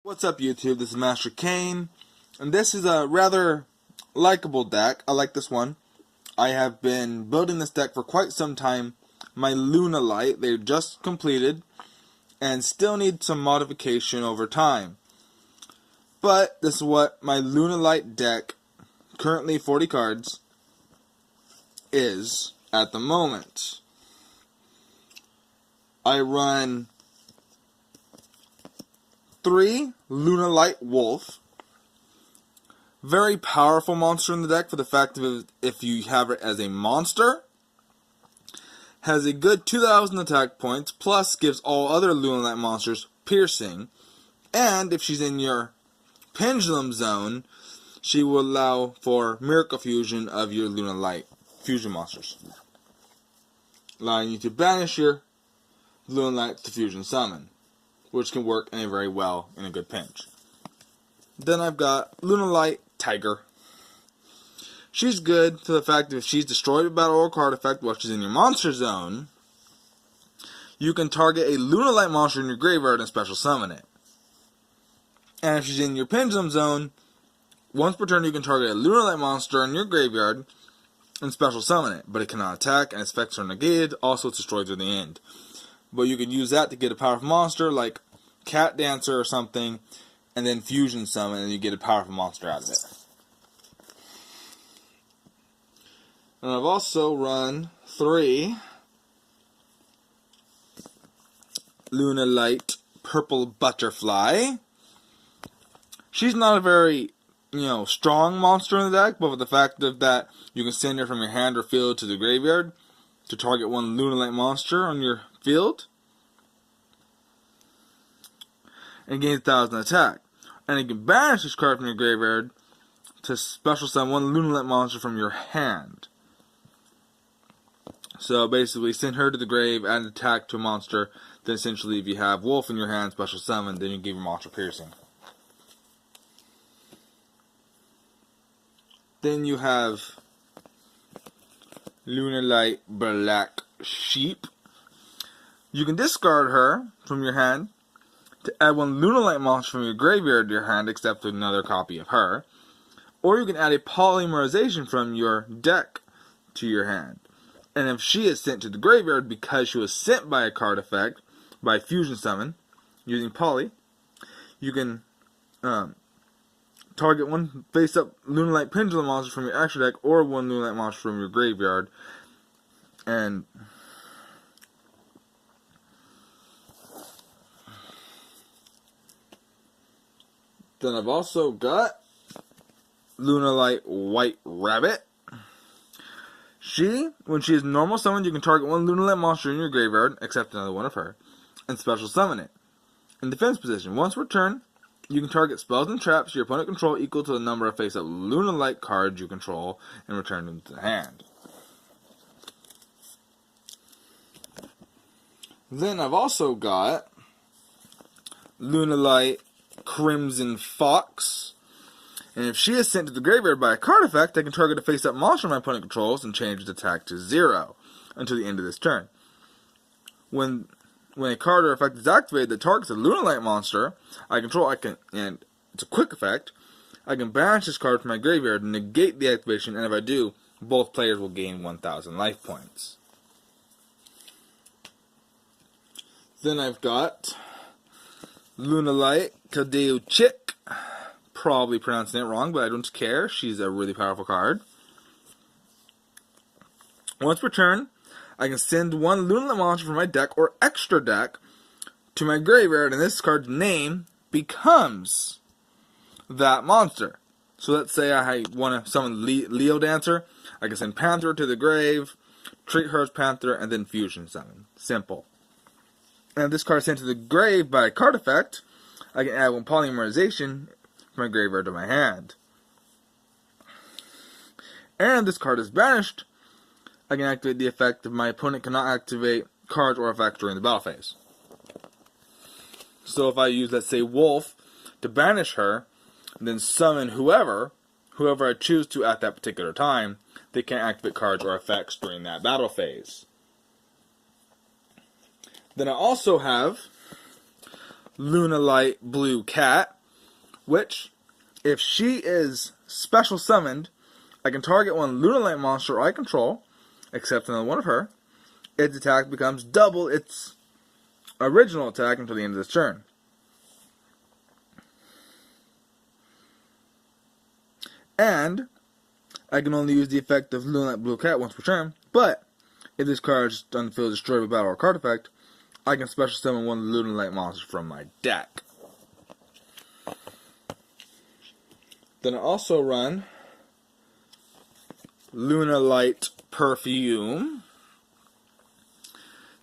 What's up, YouTube? This is Master Kane, and this is a rather likable deck. I like this one. I have been building this deck for quite some time. My Lunalight, they've just completed, and still need some modification over time. But this is what my Lunalight deck, currently 40 cards, is at the moment. I run 3 Lunalight Wolf. Very powerful monster in the deck for the fact that if you have it as a monster, has a good 2,000 attack points, plus gives all other Lunalight monsters piercing, and if she's in your pendulum zone, she will allow for miracle fusion of your Lunalight fusion monsters, allowing you to banish your Lunalight to fusion summon, which can work very well in a good pinch. Then I've got Lunalight Tiger. She's good to the fact that if she's destroyed a battle or card effect while she's in your monster zone, you can target a Lunalight monster in your graveyard and special summon it. And if she's in your pendulum zone, once per turn you can target a Lunalight monster in your graveyard and special summon it, but it cannot attack and its effects are negated, also it's destroyed through the end. But you can use that to get a powerful monster like Cat Dancer or something, and then fusion summon, and you get a powerful monster out of it. And I've also run 3 Lunalight Purple Butterfly. She's not a very, strong monster in the deck, but with the fact that you can send her from your hand or field to the graveyard to target one Lunalight monster on your field, and gains 1,000 attack. And you can banish this card from your graveyard to special summon one Lunalight monster from your hand. So basically, send her to the grave, add an attack to a monster. Then essentially, if you have Wolf in your hand, special summon, then you give your monster piercing. Then you have Lunalight Black Sheep. You can discard her from your hand to add one Lunalight monster from your graveyard to your hand, except another copy of her. Or you can add a polymerization from your deck to your hand. And if she is sent to the graveyard because she was sent by a card effect, by fusion summon, using poly, you can target one face-up Lunalight Pendulum monster from your extra deck, or one Lunalight monster from your graveyard. And then I've also got Lunalight White Rabbit. When she is normal summoned, you can target one Lunalight monster in your graveyard, except another one of her, and special summon it. In defense position, once per turn, you can target spells and traps your opponent control equal to the number of face-up Lunalight cards you control, and return them to the hand. Then I've also got Lunalight Crimson Fox. And if she is sent to the graveyard by a card effect, I can target a face-up monster my opponent controls and change its attack to 0 until the end of this turn. When a card or effect is activated that targets a Lunalight monster I control, and it's a quick effect, I can banish this card from my graveyard and negate the activation, and if I do, both players will gain 1,000 life points. Then I've got Lunalight Kadeu Chick. Probably pronouncing it wrong, but I don't care. She's a really powerful card. Once per turn, I can send one Lunalight monster from my deck or extra deck to my graveyard, and this card's name becomes that monster. So let's say I want to summon Leo Dancer. I can send Panther to the grave, treat her as Panther, and then fusion summon. Simple. And if this card is sent to the grave by a card effect, I can add one polymerization my graveyard to my hand. And this card is banished, I can activate the effect if my opponent cannot activate cards or effects during the battle phase. So if I use, let's say, Wolf to banish her, and then summon whoever I choose to at that particular time, they can't activate cards or effects during that battle phase. Then I also have Lunalight Blue Cat. which, if she is special summoned, I can target one Lunalight monster I control, except another one of her. Its attack becomes double its original attack until the end of this turn. And I can only use the effect of Lunalight Blue Cat once per turn, but if this card is on the field destroyed by battle or card effect, I can special summon one Lunalight monster from my deck. Then I also run Lunalight Perfume.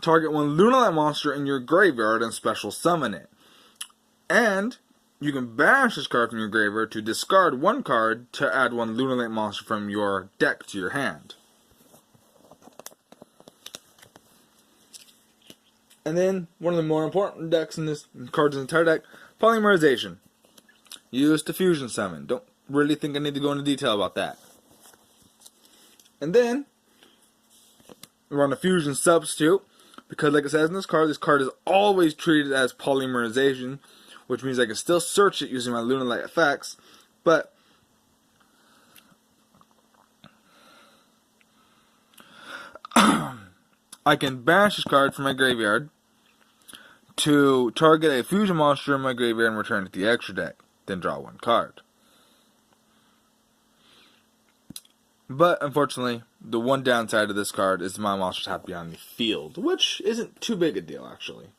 Target one Lunalight monster in your graveyard and special summon it. And you can banish this card from your graveyard to discard one card to add one Lunalight monster from your deck to your hand. And then, one of the more important decks in this card's entire deck, Polymerization. Use to fusion summon. Don't really think I need to go into detail about that. And then, run a fusion substitute, because like it says in this card is always treated as Polymerization, which means I can still search it using my Lunalight effects, but I can banish this card from my graveyard to target a fusion monster in my graveyard and return it to the extra deck, then draw one card. But, unfortunately, the one downside of this card is my monsters have to be on the field, which isn't too big a deal, actually.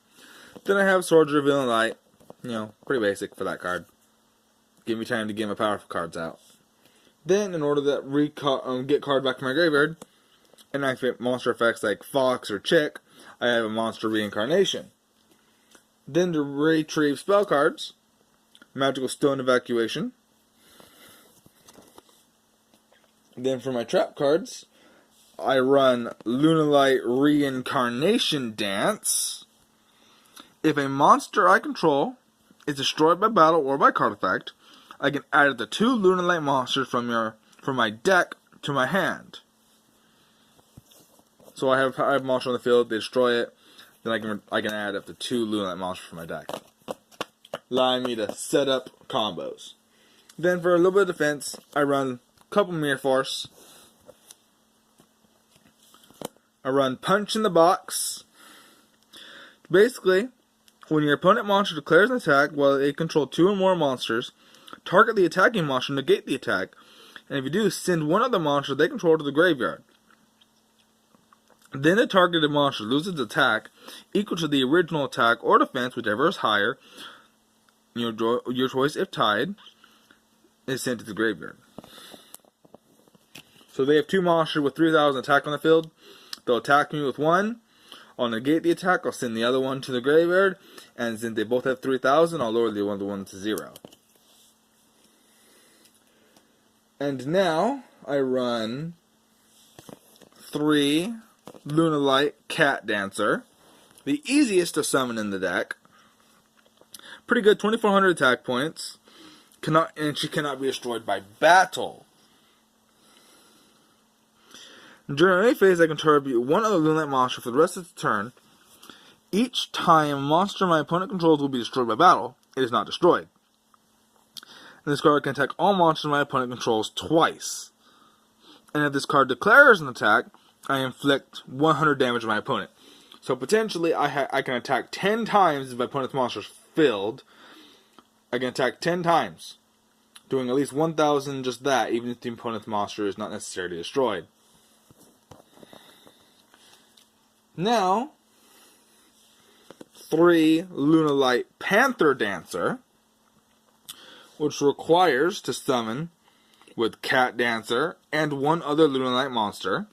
Then I have Swords of Lunalight, pretty basic for that card. Give me time to get my powerful cards out. Then, in order to get card back to my graveyard, and activate monster effects like Fox or Chick, I have a monster reincarnation. Then to retrieve spell cards, Magical Stone Evacuation. Then for my trap cards, I run Lunalight Reincarnation Dance. If a monster I control is destroyed by battle or by card effect, I can add the 2 Lunalight monsters from my deck to my hand. So I have a monster on the field, they destroy it, then I can add up to 2 Lunalight monsters from my deck, allowing me to set up combos. Then for a little bit of defense, I run a couple Mirror Force. I run Punch in the Box. Basically, when your opponent monster declares an attack while they control 2 or more monsters, target the attacking monster, negate the attack, and if you do, send one other monster they control to the graveyard. Then the targeted monster loses attack equal to the original attack or defense, whichever is higher. Your choice, if tied, is sent to the graveyard. So they have 2 monsters with 3,000 attack on the field. They'll attack me with 1. I'll negate the attack. I'll send the other one to the graveyard. And since they both have 3,000, I'll lower the other one to 0. And now I run 3 Lunalight Cat Dancer, the easiest to summon in the deck. Pretty good, 2,400 attack points. And she cannot be destroyed by battle. During any phase, I can target one other Lunalight monster for the rest of the turn. Each time a monster my opponent controls will be destroyed by battle, it is not destroyed. And this card can attack all monsters my opponent controls twice. And if this card declares an attack, I inflict 100 damage to my opponent. So potentially, I can attack 10 times if my opponent's monster is filled. I can attack 10 times, doing at least 1,000 just that, even if the opponent's monster is not necessarily destroyed. Now, 3 Lunalight Panther Dancer, which requires to summon with Cat Dancer and 1 other Lunalight monster,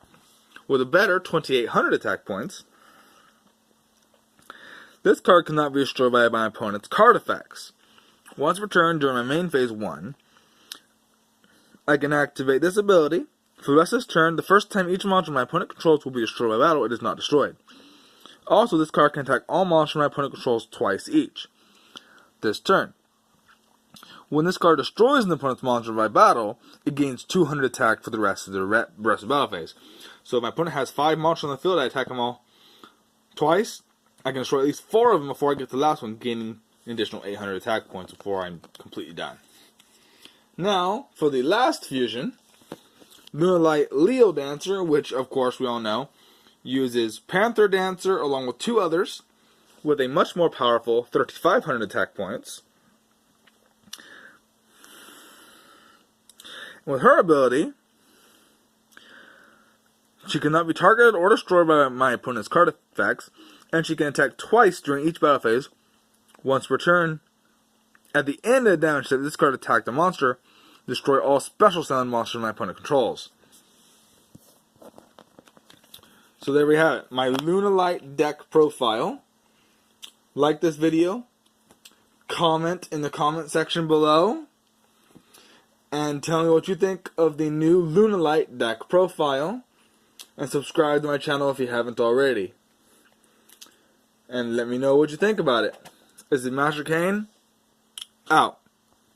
with a better 2,800 attack points. This card cannot be destroyed by my opponent's card effects. Once returned during my main phase 1, I can activate this ability. For the rest of this turn, the first time each monster my opponent controls will be destroyed by battle, it is not destroyed. Also, this card can attack all monsters my opponent controls twice each. This turn. When this card destroys an opponent's monster by battle, it gains 200 attack for the rest of the battle phase. So if my opponent has 5 monsters on the field, I attack them all twice. I can destroy at least 4 of them before I get to the last one, gaining an additional 800 attack points before I'm completely done. Now, for the last fusion, Lunalight Leo Dancer, which of course we all know, uses Panther Dancer along with two others with a much more powerful 3,500 attack points. With her ability, she cannot be targeted or destroyed by my opponent's card effects, and she can attack twice during each battle phase. Once per turn, at the end of the damage step, this card attacked a monster, destroy all special sound monsters my opponent controls. So there we have it, my Lunalight deck profile. Like this video, comment in the comment section below, and tell me what you think of the new Lunalight deck profile, and subscribe to my channel if you haven't already. And let me know what you think about it. This is Master Kane, out.